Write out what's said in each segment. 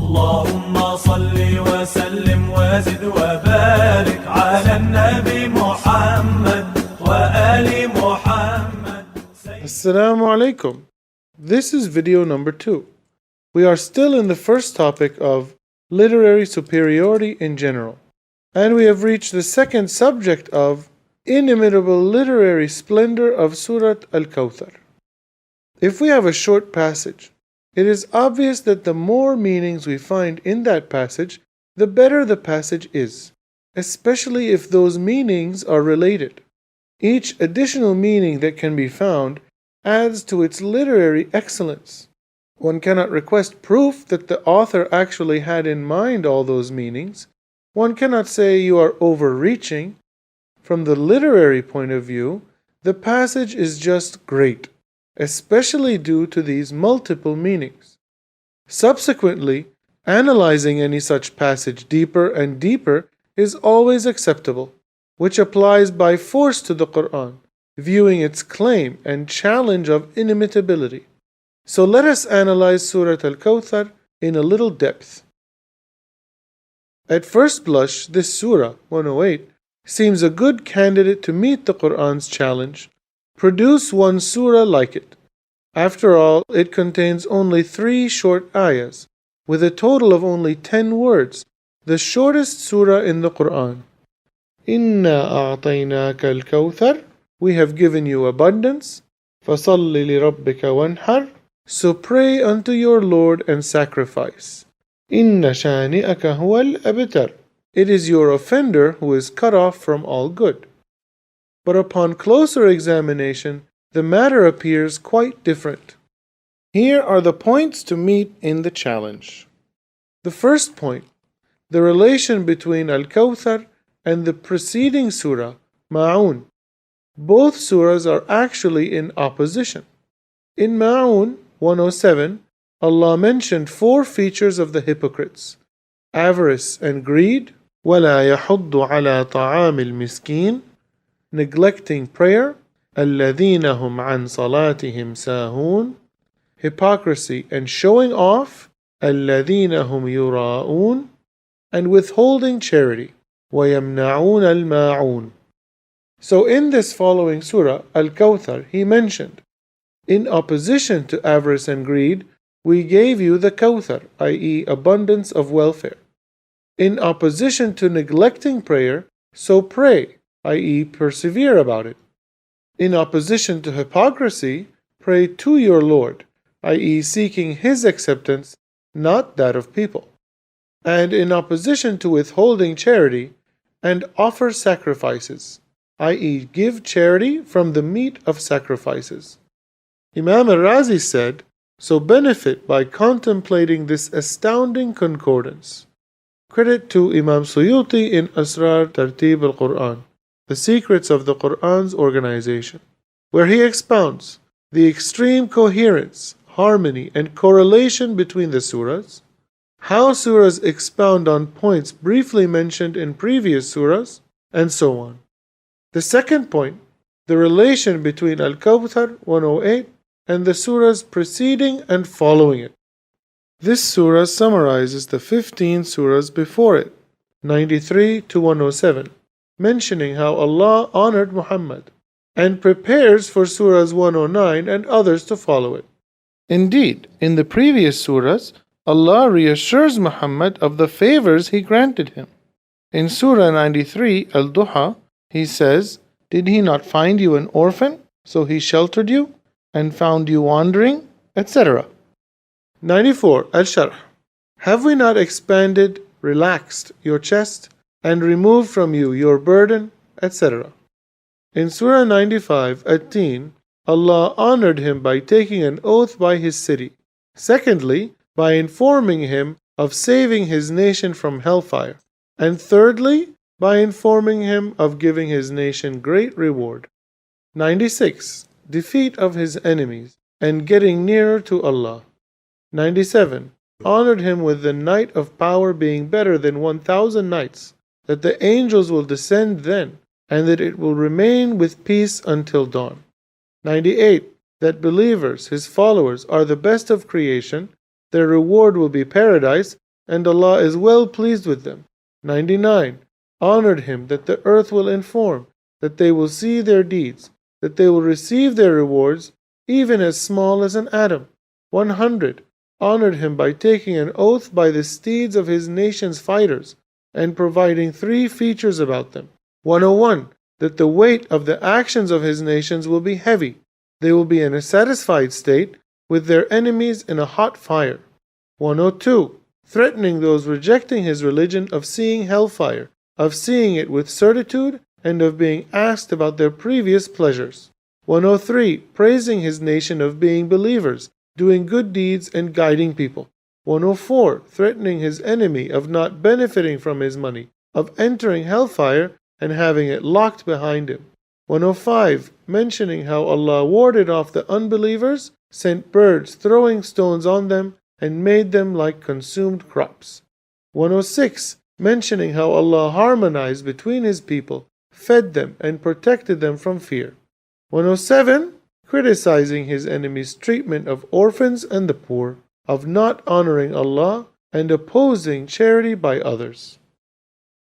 اللهم صل وسلم وزد وبارك على النبي محمد وآل محمد. Assalamu alaikum. This is video number 2. We are still in the first topic of literary superiority in general, and we have reached the second subject of inimitable literary splendor of Surah Al-Kawthar. If we have a short passage, it is obvious that the more meanings we find in that passage, the better the passage is, especially if those meanings are related. Each additional meaning that can be found adds to its literary excellence. One cannot request proof that the author actually had in mind all those meanings. One cannot say you are overreaching. From the literary point of view, the passage is just great, especially due to these multiple meanings. Subsequently, analyzing any such passage deeper and deeper is always acceptable, which applies by force to the Quran, viewing its claim and challenge of inimitability. So let us analyze Surah Al-Kawthar in a little depth. At first blush, this surah, 108, seems a good candidate to meet the Quran's challenge. Produce one surah like it. After all, it contains only 3 short ayahs, with a total of only 10 words, the shortest surah in the Quran. Inna a'tainaka al-kawthar, we have given you abundance. Fasalli li rabbika wanhar, so pray unto your Lord and sacrifice. Inna shani'aka huwa al-abtar, it is your offender who is cut off from all good. But upon closer examination, the matter appears quite different. Here are the points to meet in the challenge. The first point, the relation between Al-Kawthar and the preceding surah, Ma'un. Both surahs are actually in opposition. In Ma'un 107, Allah mentioned 4 features of the hypocrites: avarice and greed, وَلَا يَحُضُّ عَلَى طَعَامِ الْمِسْكِينِ, neglecting prayer, الَّذِينَ هُمْ عَنْ صَلَاتِهِمْ سَاهُونَ, hypocrisy and showing off, الَّذِينَ هُمْ يُرَاءُونَ, and withholding charity, وَيَمْنَعُونَ الْمَاعُونَ. So in this following surah, Al-Kawthar, he mentioned, in opposition to avarice and greed, we gave you the Kawthar, i.e. abundance of welfare. In opposition to neglecting prayer, so pray, i.e. persevere about it. In opposition to hypocrisy, pray to your Lord, i.e. seeking His acceptance, not that of people. And in opposition to withholding charity, and offer sacrifices, i.e. give charity from the meat of sacrifices. Imam al-Razi said, so benefit by contemplating this astounding concordance. Credit to Imam Suyuti in Asrar Tartib al-Quran, the secrets of the Quran's organization, where he expounds the extreme coherence, harmony, and correlation between the surahs, how surahs expound on points briefly mentioned in previous surahs, and so on. The second point, the relation between Al-Kawthar 108 and the surahs preceding and following it. This surah summarizes the 15 surahs before it, 93 to 107, mentioning how Allah honored Muhammad, and prepares for surahs 109 and others to follow it. Indeed, in the previous surahs, Allah reassures Muhammad of the favors He granted him. In Surah 93, Al-Duha, He says, did He not find you an orphan, so He sheltered you, and found you wandering, etc. 94. Al-Sharh. Have we not expanded, relaxed your chest, and removed from you your burden, etc. In Surah 95, At-Teen, Allah honored him by taking an oath by his city. Secondly, by informing him of saving his nation from hellfire. And thirdly, by informing him of giving his nation great reward. 96. Defeat of his enemies and getting nearer to Allah. 97. Honored him with the night of power being better than 1,000 nights, that the angels will descend then, and that it will remain with peace until dawn. 98. That believers, his followers, are the best of creation, their reward will be paradise, and Allah is well pleased with them. 99. Honored him that the earth will inform, that they will see their deeds, that they will receive their rewards, even as small as an atom. 100. Honored him by taking an oath by the steeds of his nation's fighters, and providing 3 features about them. 101. That the weight of the actions of his nations will be heavy. They will be in a satisfied state, with their enemies in a hot fire. 102. Threatening those rejecting his religion of seeing hellfire, of seeing it with certitude, and of being asked about their previous pleasures. 103. Praising his nation of being believers, doing good deeds and guiding people. 104. Threatening his enemy of not benefiting from his money, of entering hellfire and having it locked behind him. 105. Mentioning how Allah warded off the unbelievers, sent birds throwing stones on them, and made them like consumed crops. 106. Mentioning how Allah harmonized between His people, fed them, and protected them from fear. 107. Criticizing His enemies' treatment of orphans and the poor, of not honoring Allah, and opposing charity by others.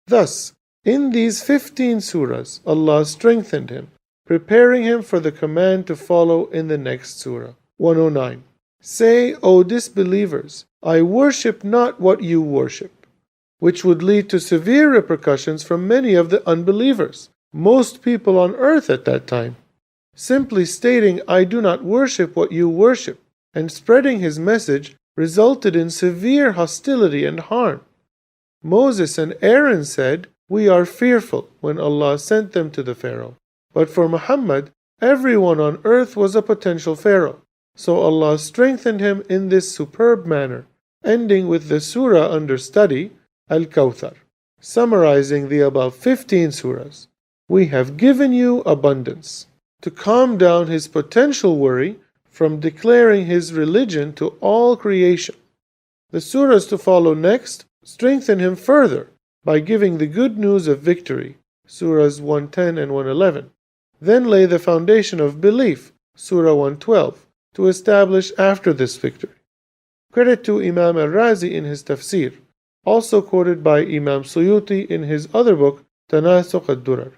Thus, in these 15 surahs, Allah strengthened him, preparing him for the command to follow in the next surah. 109. Say, O disbelievers, I worship not what you worship, which would lead to severe repercussions from many of the unbelievers, most people on earth at that time. Simply stating, I do not worship what you worship, and spreading his message resulted in severe hostility and harm. Moses and Aaron said, We are fearful, when Allah sent them to the Pharaoh. But for Muhammad, everyone on earth was a potential Pharaoh. So Allah strengthened him in this superb manner, ending with the surah under study, Al-Kawthar, summarizing the above 15 surahs. We have given you abundance, to calm down his potential worry from declaring his religion to all creation. The surahs to follow next strengthen him further by giving the good news of victory, surahs 110 and 111. Then lay the foundation of belief, surah 112, to establish after this victory. Credit to Imam al-Razi in his tafsir, also quoted by Imam Suyuti in his other book, Tanasuq al-Durar.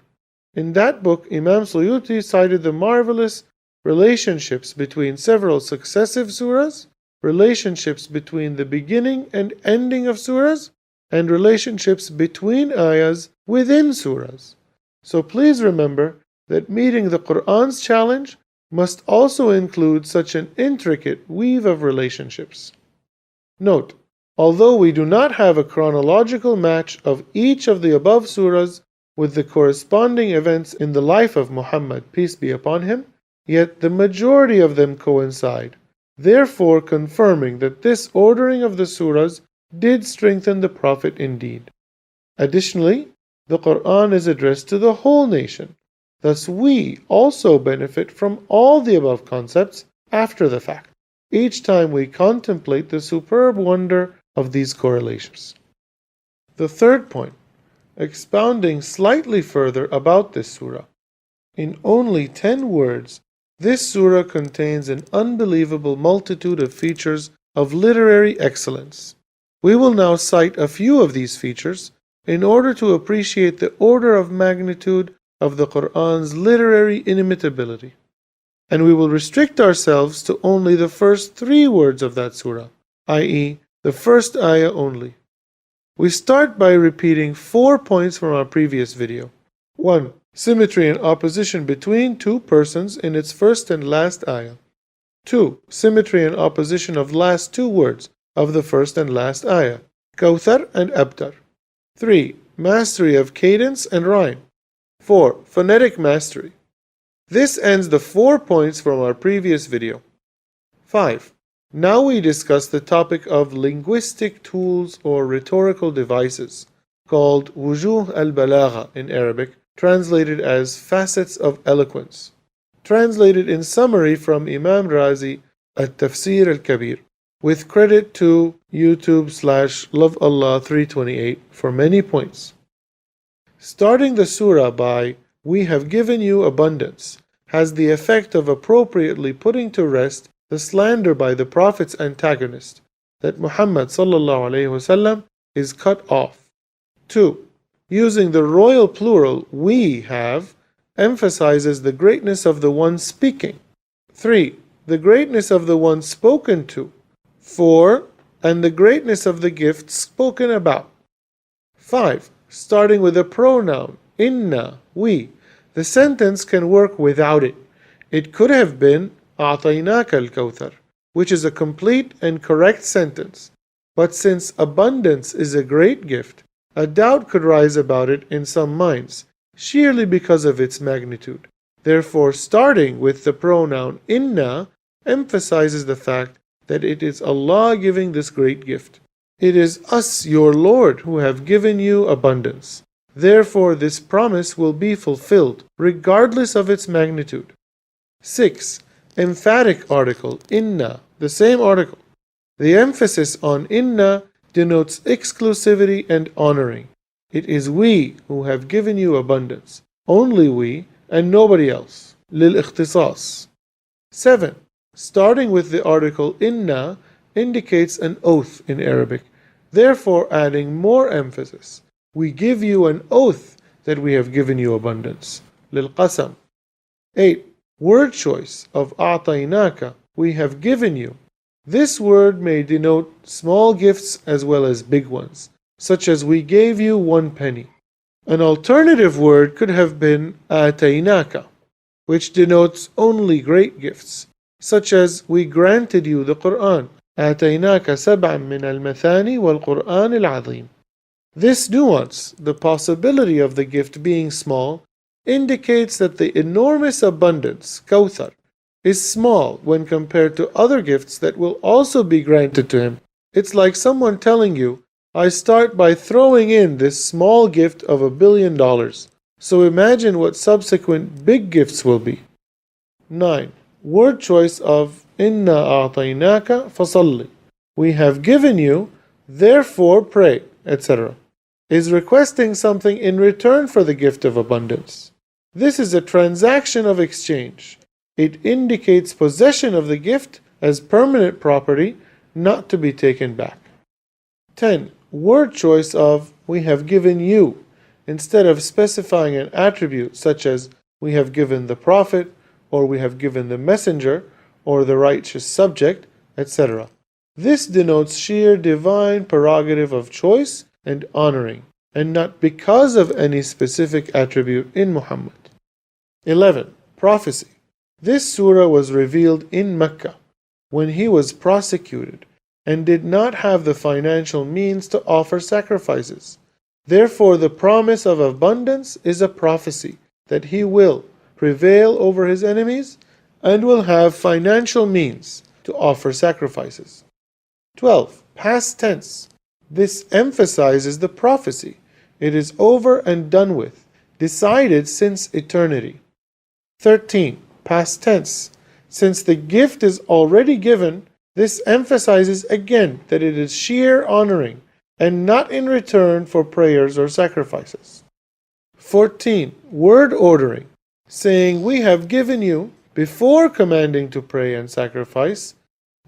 In that book, Imam Suyuti cited the marvelous relationships between several successive surahs, relationships between the beginning and ending of surahs, and relationships between ayahs within surahs. So please remember that meeting the Qur'an's challenge must also include such an intricate weave of relationships. Note, although we do not have a chronological match of each of the above surahs with the corresponding events in the life of Muhammad, peace be upon him, yet the majority of them coincide, therefore confirming that this ordering of the surahs did strengthen the Prophet indeed. Additionally, the Qur'an is addressed to the whole nation. Thus we also benefit from all the above concepts after the fact, each time we contemplate the superb wonder of these correlations. The third point, expounding slightly further about this surah. In only 10 words, this surah contains an unbelievable multitude of features of literary excellence. We will now cite a few of these features in order to appreciate the order of magnitude of the Qur'an's literary inimitability. And we will restrict ourselves to only the first 3 words of that surah, i.e., the first ayah only. We start by repeating 4 points from our previous video. 1. Symmetry and opposition between 2 persons in its first and last ayah. 2. Symmetry and opposition of last 2 words of the first and last ayah, Kawthar and Abtar. 3. Mastery of cadence and rhyme. 4. Phonetic mastery. This ends the 4 points from our previous video. 5. Now we discuss the topic of linguistic tools or rhetorical devices, called wujuh al-balagha in Arabic, translated as facets of eloquence. Translated in summary from Imam Razi at Tafsir al-Kabir, with credit to YouTube/LoveAllah328 for many points. Starting the surah by "We have given you abundance" has the effect of appropriately putting to rest the slander by the Prophet's antagonist, that Muhammad ﷺ is cut off. 2. Using the royal plural we have emphasizes the greatness of the one speaking. 3. The greatness of the one spoken to. 4. And the greatness of the gift spoken about. 5. Starting with a pronoun, inna, we. The sentence can work without it. It could have been أعطيناك الكوثر, which is a complete and correct sentence. But since abundance is a great gift, a doubt could rise about it in some minds, sheerly because of its magnitude. Therefore, starting with the pronoun inna emphasizes the fact that it is Allah giving this great gift. It is us, your Lord, who have given you abundance. Therefore, this promise will be fulfilled, regardless of its magnitude. 6. Emphatic article, inna, the same article. The emphasis on inna denotes exclusivity and honoring. It is we who have given you abundance, only we and nobody else. للاختصاص. 7. Starting with the article inna indicates an oath in Arabic, therefore adding more emphasis. We give you an oath that we have given you abundance. للقسم. 8. Word choice of أعطيناك, we have given you. This word may denote small gifts as well as big ones, such as we gave you 1 penny. An alternative word could have been آتيناك, which denotes only great gifts, such as we granted you the Quran. آتيناك سبعا من المثاني والقرآن العظيم. This nuance, the possibility of the gift being small, indicates that the enormous abundance, Kawthar, is small when compared to other gifts that will also be granted to him. It's like someone telling you, I start by throwing in this small gift of $1 billion. So imagine what subsequent big gifts will be. 9. Word choice of Inna a'tainaka fasalli. We have given you, therefore pray, etc. is requesting something in return for the gift of abundance. This is a transaction of exchange. It indicates possession of the gift as permanent property, not to be taken back. 10. Word choice of we have given you, instead of specifying an attribute such as we have given the prophet, or we have given the messenger, or the righteous subject, etc. This denotes sheer divine prerogative of choice and honoring, and not because of any specific attribute in Muhammad. 11. Prophecy. This surah was revealed in Mecca, when he was prosecuted, and did not have the financial means to offer sacrifices. Therefore, the promise of abundance is a prophecy that he will prevail over his enemies and will have financial means to offer sacrifices. 12. Past tense. This emphasizes the prophecy. It is over and done with, decided since eternity. 13. Past tense. Since the gift is already given, this emphasizes again that it is sheer honoring and not in return for prayers or sacrifices. 14. Word ordering. Saying we have given you before commanding to pray and sacrifice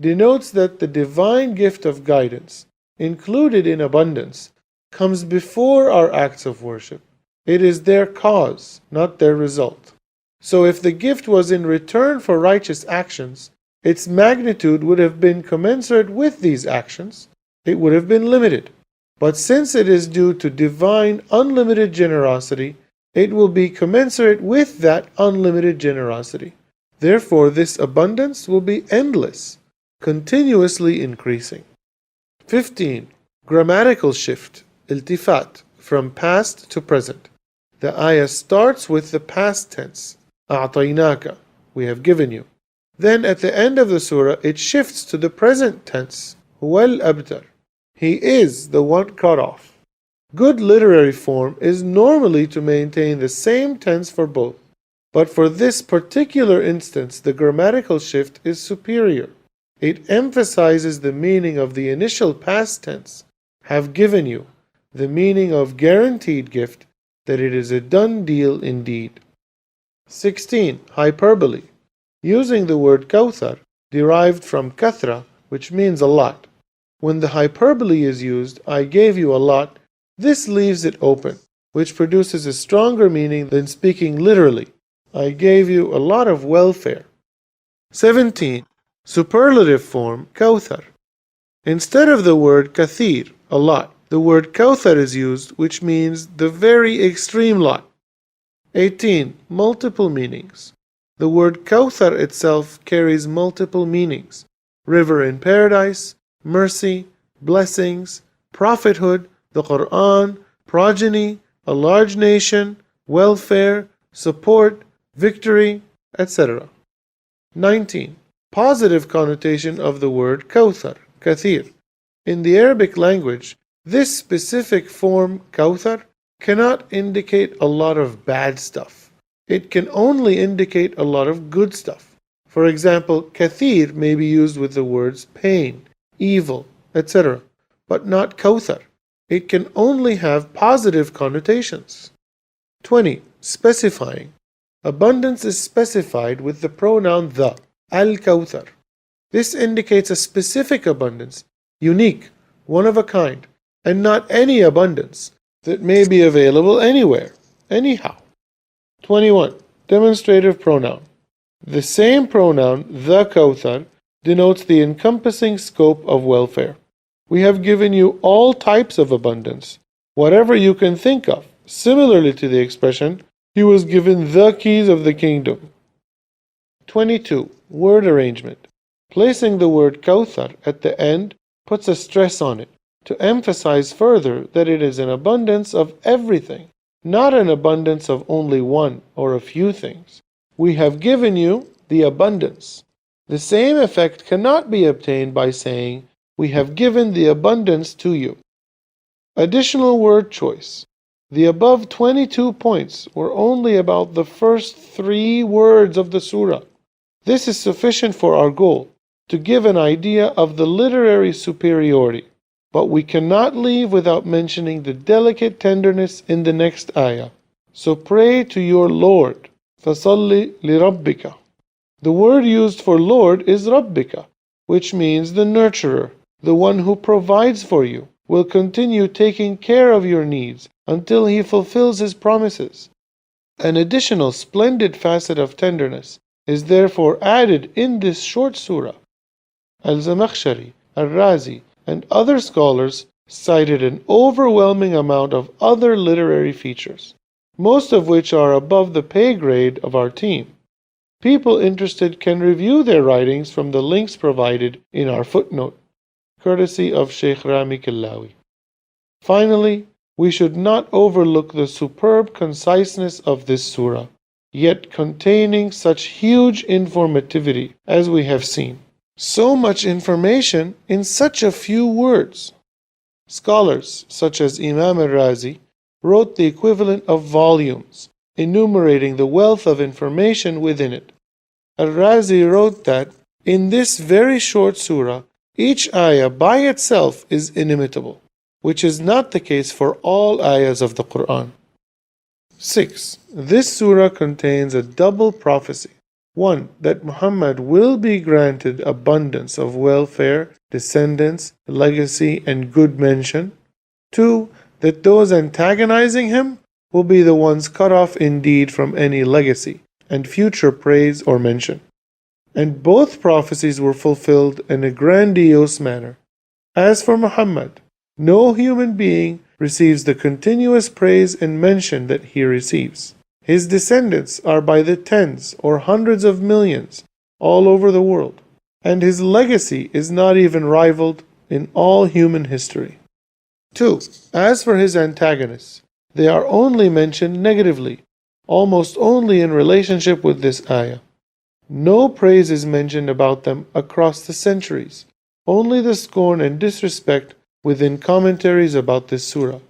denotes that the divine gift of guidance, included in abundance, comes before our acts of worship. It is their cause, not their result. So if the gift was in return for righteous actions, its magnitude would have been commensurate with these actions. It would have been limited. But since it is due to divine unlimited generosity, it will be commensurate with that unlimited generosity. Therefore, this abundance will be endless, continuously increasing. 15. Grammatical shift, iltifat, from past to present. The ayah starts with the past tense, أعطيناك, we have given you. Then at the end of the surah, it shifts to the present tense, هو الأبتر. He is the one cut off. Good literary form is normally to maintain the same tense for both, but for this particular instance, the grammatical shift is superior. It emphasizes the meaning of the initial past tense, have given you, the meaning of guaranteed gift, that it is a done deal indeed. 16. Hyperbole. Using the word Kawthar, derived from kathra, which means a lot. When the hyperbole is used, I gave you a lot, this leaves it open, which produces a stronger meaning than speaking literally. I gave you a lot of welfare. 17. Superlative form, Kawthar. Instead of the word kathir, a lot, the word Kawthar is used, which means the very extreme lot. 18. Multiple meanings. The word Kawthar itself carries multiple meanings. River in paradise, mercy, blessings, prophethood, the Quran, progeny, a large nation, welfare, support, victory, etc. 19. Positive connotation of the word Kawthar, kathir. In the Arabic language, this specific form, Kawthar, cannot indicate a lot of bad stuff. It can only indicate a lot of good stuff. For example, kathir may be used with the words pain, evil, etc., but not Kawthar. It can only have positive connotations. 20. Specifying. Abundance is specified with the pronoun the, Al-Kawthar. This indicates a specific abundance, unique, one of a kind, and not any abundance that may be available anywhere, anyhow. 21. Demonstrative pronoun. The same pronoun, the Kawthar, denotes the encompassing scope of welfare. We have given you all types of abundance, whatever you can think of, similarly to the expression, he was given the keys of the kingdom. 22. Word arrangement. Placing the word Kawthar at the end puts a stress on it, to emphasize further that it is an abundance of everything, not an abundance of only one or a few things. We have given you the abundance. The same effect cannot be obtained by saying, we have given the abundance to you. Additional word choice. The above 22 points were only about the first 3 words of the surah. This is sufficient for our goal, to give an idea of the literary superiority. But we cannot leave without mentioning the delicate tenderness in the next ayah. So pray to your Lord. فَصَلِّ لِرَبِّكَ. The word used for Lord is Rabbika, which means the nurturer, the one who provides for you, will continue taking care of your needs until he fulfills his promises. An additional splendid facet of tenderness is therefore added in this short surah. Al-Zamakhshari, Al-Razi, and other scholars cited an overwhelming amount of other literary features, most of which are above the pay grade of our team. People interested can review their writings from the links provided in our footnote, courtesy of Sheikh Rami Killawi. Finally, we should not overlook the superb conciseness of this surah, yet containing such huge informativity as we have seen. So much information in such a few words. Scholars such as Imam al-Razi wrote the equivalent of volumes, enumerating the wealth of information within it. Al-Razi wrote that in this very short surah, each ayah by itself is inimitable, which is not the case for all ayahs of the Quran. 6. This surah contains a double prophecy. 1. That Muhammad will be granted abundance of welfare, descendants, legacy, and good mention. 2. That those antagonizing him will be the ones cut off indeed from any legacy and future praise or mention. And both prophecies were fulfilled in a grandiose manner. As for Muhammad, no human being receives the continuous praise and mention that he receives. His descendants are by the tens or hundreds of millions all over the world, and his legacy is not even rivaled in all human history. 2. As for his antagonists, they are only mentioned negatively, almost only in relationship with this ayah. No praise is mentioned about them across the centuries, only the scorn and disrespect within commentaries about this surah.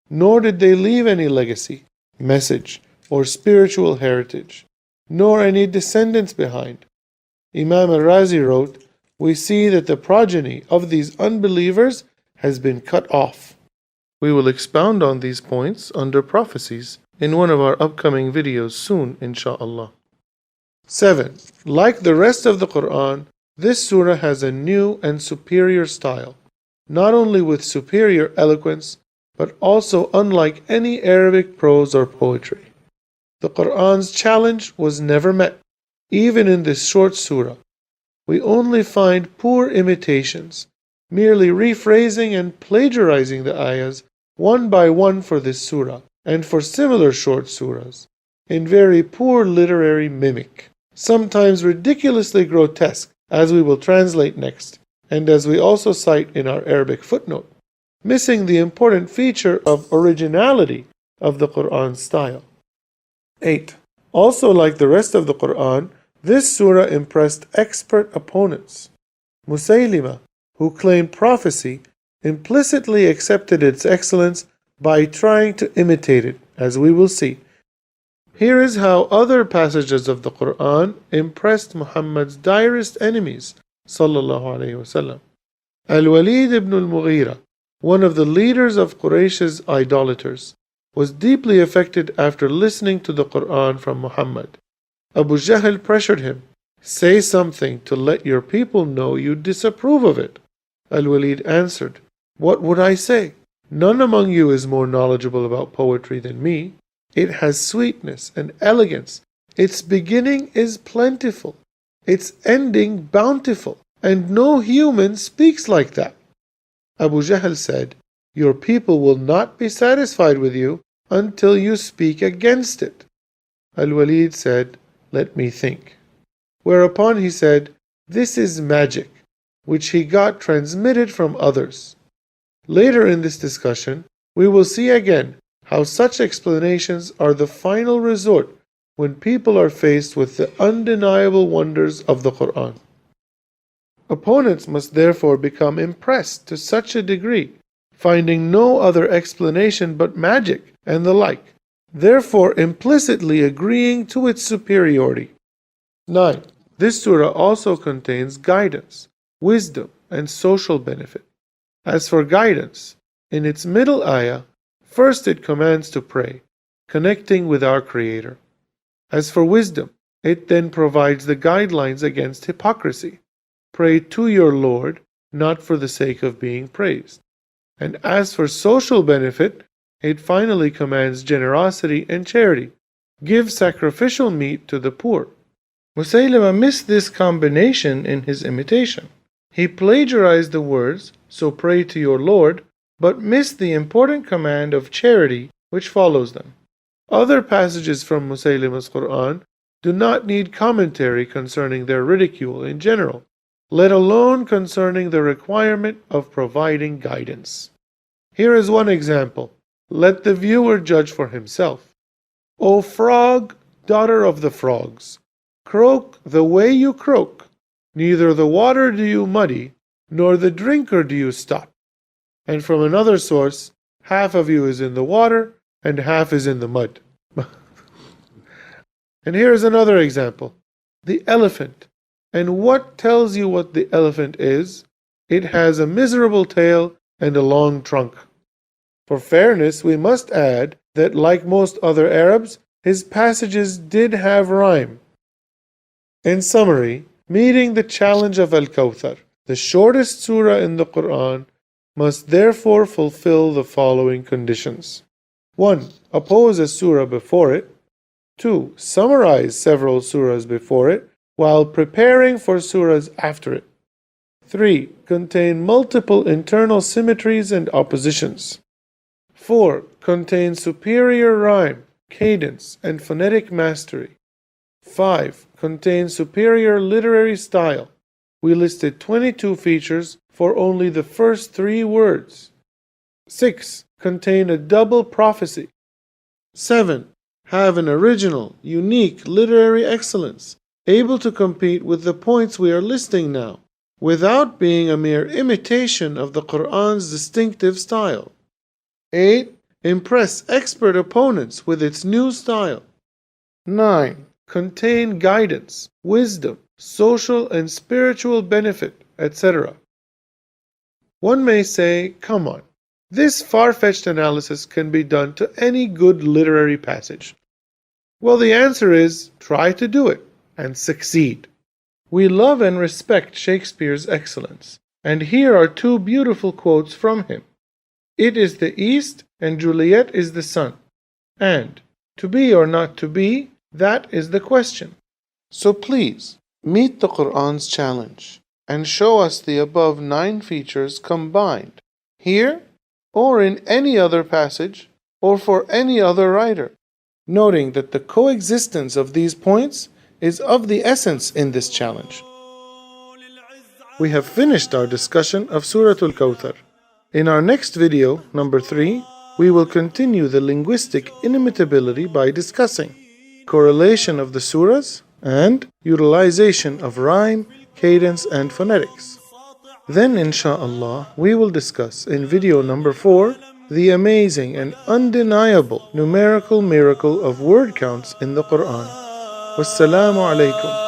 Nor did they leave any legacy, message, or spiritual heritage, nor any descendants behind. Imam al-Razi wrote, we see that the progeny of these unbelievers has been cut off. We will expound on these points under Prophecies in one of our upcoming videos soon, insha'Allah. 7. Like the rest of the Quran, this surah has a new and superior style. not only with superior eloquence, but also unlike any Arabic prose or poetry. The Qur'an's challenge was never met, even in this short surah. We only find poor imitations, merely rephrasing and plagiarizing the ayahs one by one for this surah, and for similar short surahs, in very poor literary mimic, sometimes ridiculously grotesque, as we will translate next, and as we also cite in our Arabic footnote, missing the important feature of originality of the Qur'an's style. 8. Also, like the rest of the Qur'an, this surah impressed expert opponents. Musaylima, who claimed prophecy, implicitly accepted its excellence by trying to imitate it, as we will see. Here is how other passages of the Qur'an impressed Muhammad's direst enemies, sallallahu alaihi wasallam. Al-Walid ibn al-Mughira, one of the leaders of Quraysh's idolaters, was deeply affected after listening to the Qur'an from Muhammad. Abu Jahl pressured him, "Say something to let your people know you disapprove of it." Al-Walid answered, "What would I say? None among you is more knowledgeable about poetry than me. It has sweetness and elegance. Its beginning is plentiful, its ending bountiful, and no human speaks like that." Abu Jahl said, "Your people will not be satisfied with you until you speak against it." Al-Walid said, "Let me think." Whereupon he said, "This is magic, which he got transmitted from others." Later in this discussion, we will see again how such explanations are the final resort when people are faced with the undeniable wonders of the Qur'an. Opponents must therefore become impressed to such a degree, finding no other explanation but magic and the like, therefore implicitly agreeing to its superiority. 9. This surah also contains guidance, wisdom, and social benefit. As for guidance, in its middle ayah, first it commands to pray, connecting with our Creator. As for wisdom, it then provides the guidelines against hypocrisy. Pray to your Lord, not for the sake of being praised. And as for social benefit, it finally commands generosity and charity. Give sacrificial meat to the poor. Musaylima missed this combination in his imitation. He plagiarized the words, "So pray to your Lord," but missed the important command of charity which follows them. Other passages from Musaylima's Qur'an do not need commentary concerning their ridicule in general, let alone concerning the requirement of providing guidance. Here is one example. Let the viewer judge for himself. "O frog, daughter of the frogs, croak the way you croak. Neither the water do you muddy, nor the drinker do you stop." And from another source, half of you is in the water, and half is in the mud. And here is another example. The elephant. And what tells you what the elephant is? It has a miserable tail and a long trunk. For fairness, we must add that, like most other Arabs, his passages did have rhyme. In summary, meeting the challenge of Al-Kawthar, the shortest surah in the Qur'an, must therefore fulfill the following conditions. 1. Oppose a surah before it. 2. Summarize several surahs before it while preparing for surahs after it. 3. Contain multiple internal symmetries and oppositions. 4. Contain superior rhyme, cadence, and phonetic mastery. 5. Contain superior literary style. We listed 22 features for only the first 3 words. 6. Contain a double prophecy. 7. Have an original, unique literary excellence, able to compete with the points we are listing now, without being a mere imitation of the Qur'an's distinctive style. 8. Impress expert opponents with its new style. 9. Contain guidance, wisdom, social and spiritual benefit, etc. One may say, come on, this far-fetched analysis can be done to any good literary passage. Well, the answer is, try to do it, and succeed. We love and respect Shakespeare's excellence, And here are two beautiful quotes from him. It is the east and Juliet is the sun. And to be or not to be, that is the question. So please, meet the Qur'an's challenge and show us the above 9 features combined, here or in any other passage or for any other writer, noting that the coexistence of these points is of the essence in this challenge. We have finished our discussion of Surah Al-Kawthar. In our next video, number 3, we will continue the linguistic inimitability by discussing correlation of the surahs and utilization of rhyme, cadence, and phonetics. Then, insha'Allah, we will discuss in video number 4 the amazing and undeniable numerical miracle of word counts in the Quran. Wassalamu alaikum.